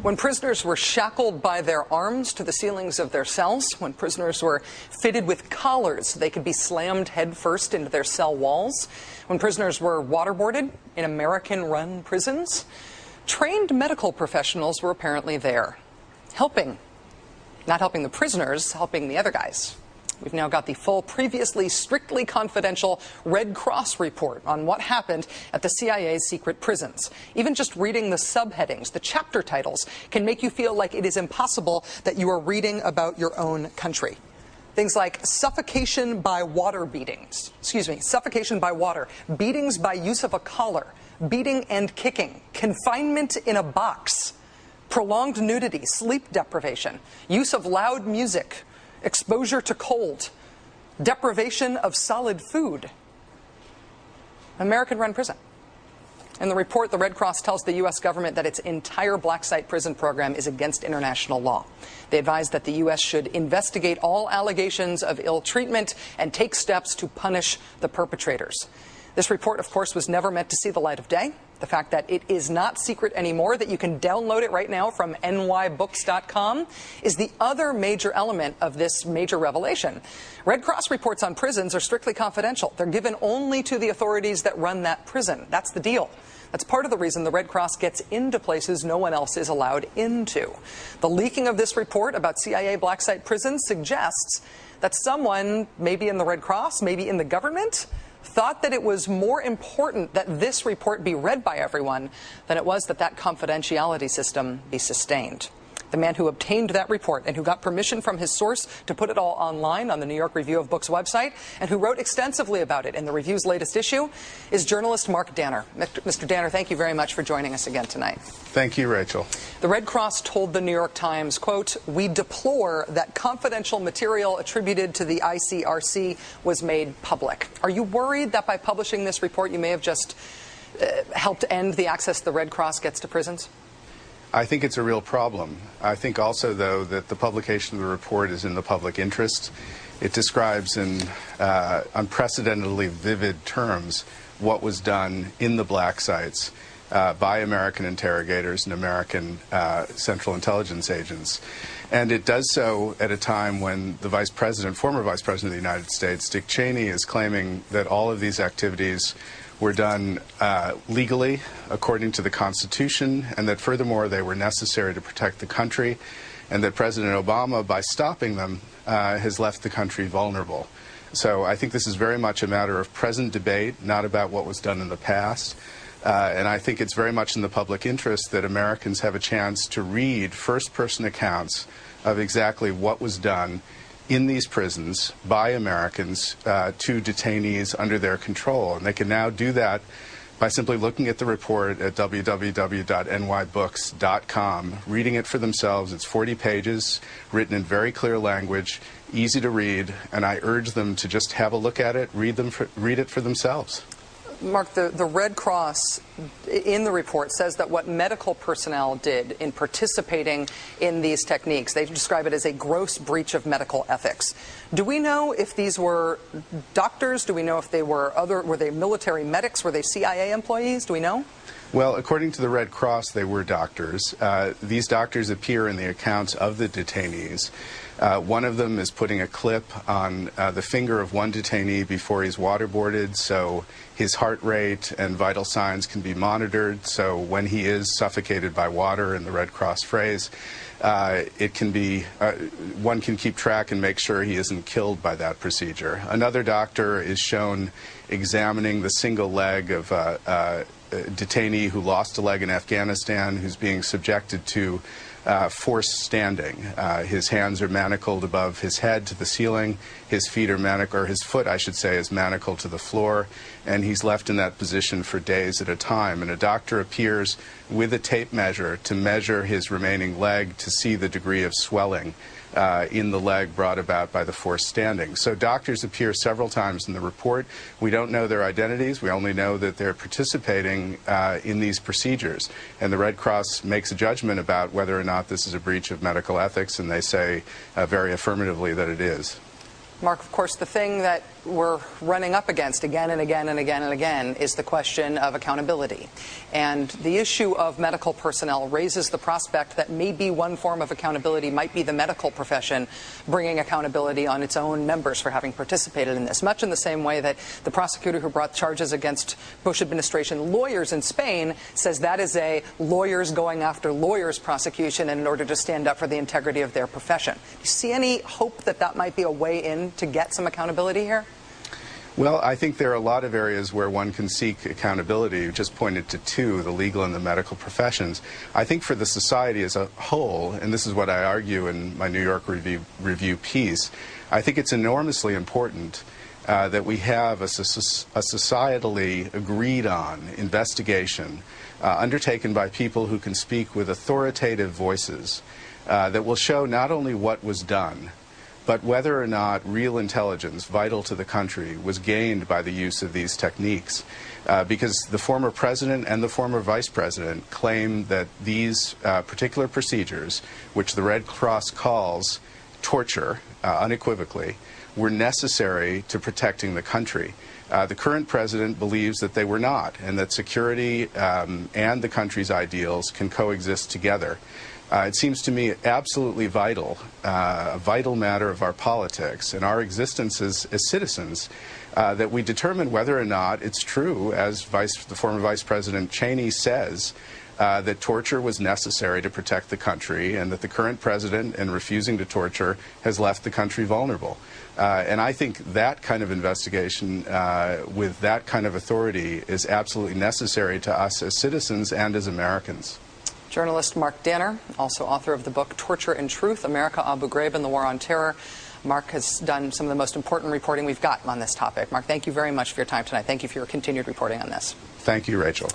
When prisoners were shackled by their arms to the ceilings of their cells, when prisoners were fitted with collars so they could be slammed headfirst into their cell walls, when prisoners were waterboarded in American-run prisons, trained medical professionals were apparently there, helping. Not helping the prisoners, helping the other guys. We've now got the full, previously strictly confidential Red Cross report on what happened at the CIA's secret prisons. Even just reading the subheadings, the chapter titles, can make you feel like it is impossible that you are reading about your own country. Things like suffocation by water beatings, suffocation by water, beatings by use of a collar, beating and kicking, confinement in a box, prolonged nudity, sleep deprivation, use of loud music, exposure to cold, deprivation of solid food. American-run prison. In the report, the Red Cross tells the U.S. government that its entire black site prison program is against international law. They advise that the U.S. should investigate all allegations of ill treatment and take steps to punish the perpetrators. This report, of course, was never meant to see the light of day. The fact that it is not secret anymore, that you can download it right now from nybooks.com, is the other major element of this major revelation. Red Cross reports on prisons are strictly confidential. They're given only to the authorities that run that prison. That's the deal. That's part of the reason the Red Cross gets into places no one else is allowed into. The leaking of this report about CIA black site prisons suggests that someone, maybe in the Red Cross, maybe in the government, thought that it was more important that this report be read by everyone than it was that that confidentiality system be sustained. The man who obtained that report and who got permission from his source to put it all online on the New York Review of Books website and who wrote extensively about it in the Review's latest issue is journalist Mark Danner. Mr. Danner, thank you very much for joining us again tonight. Thank you, Rachel. The Red Cross told the New York Times, quote, "We deplore that confidential material attributed to the ICRC was made public." Are you worried that by publishing this report you may have just helped end the access the Red Cross gets to prisons? I think it's a real problem. I think also, though, that the publication of the report is in the public interest. It describes in unprecedentedly vivid terms what was done in the black sites by American interrogators and American Central Intelligence agents. And it does so at a time when the former Vice President of the United States, Dick Cheney, is claiming that all of these activities were done legally, according to the Constitution, and that furthermore they were necessary to protect the country, and that President Obama, by stopping them, has left the country vulnerable. So I think this is very much a matter of present debate, not about what was done in the past. And I think it's very much in the public interest that Americans have a chance to read first-person accounts of exactly what was done in these prisons by Americans to detainees under their control. And they can now do that by simply looking at the report at www.nybooks.com, reading it for themselves. It's 40 pages, written in very clear language, easy to read, and I urge them to just have a look at it, read it for themselves. Mark, the Red Cross in the report says that what medical personnel did in participating in these techniques, they describe it as a gross breach of medical ethics. Do we know if these were doctors? Do we know if they were they military medics? Were they CIA employees? Do we know? Well, according to the Red Cross, they were doctors. These doctors appear in the accounts of the detainees. One of them is putting a clip on the finger of one detainee before he's waterboarded, so his heart rate and vital signs can be monitored. So when he is suffocated by water, in the Red Cross phrase, it can be one can keep track and make sure he isn't killed by that procedure. Another doctor is shown examining the single leg of a detainee who lost a leg in Afghanistan, who's being subjected to forced standing. His hands are manacled above his head to the ceiling. His feet are manacled, or his foot, I should say, is manacled to the floor, and he's left in that position for days at a time. And a doctor appears with a tape measure to measure his remaining leg to see the degree of swelling in the leg brought about by the forced standing. So doctors appear several times in the report. We don't know their identities. We only know that they're participating in these procedures. And the Red Cross makes a judgment about whether or not this is a breach of medical ethics, and they say very affirmatively that it is. Mark, of course, the thing that we're running up against again and again and again and again is the question of accountability. And the issue of medical personnel raises the prospect that maybe one form of accountability might be the medical profession bringing accountability on its own members for having participated in this, much in the same way that the prosecutor who brought charges against Bush administration lawyers in Spain says that is a lawyers going after lawyers prosecution in order to stand up for the integrity of their profession. Do you see any hope that that might be a way in to get some accountability here? Well, I think there are a lot of areas where one can seek accountability. You just pointed to two, the legal and the medical professions. I think for the society as a whole, and this is what I argue in my New York Review piece, I think it's enormously important that we have a societally agreed on investigation undertaken by people who can speak with authoritative voices that will show not only what was done, but whether or not real intelligence vital to the country was gained by the use of these techniques. Because the former president and the former vice president claim that these particular procedures, which the Red Cross calls torture unequivocally, were necessary to protecting the country. The current president believes that they were not, and that security and the country's ideals can coexist together. It seems to me absolutely vital, a vital matter of our politics and our existence as citizens, that we determine whether or not it's true, as the former Vice President Cheney says, that torture was necessary to protect the country, and that the current president, in refusing to torture, has left the country vulnerable. And I think that kind of investigation with that kind of authority is absolutely necessary to us as citizens and as Americans. Journalist Mark Danner, also author of the book Torture and Truth, America, Abu Ghraib, and the War on Terror. Mark has done some of the most important reporting we've got on this topic. Mark, thank you very much for your time tonight. Thank you for your continued reporting on this. Thank you, Rachel.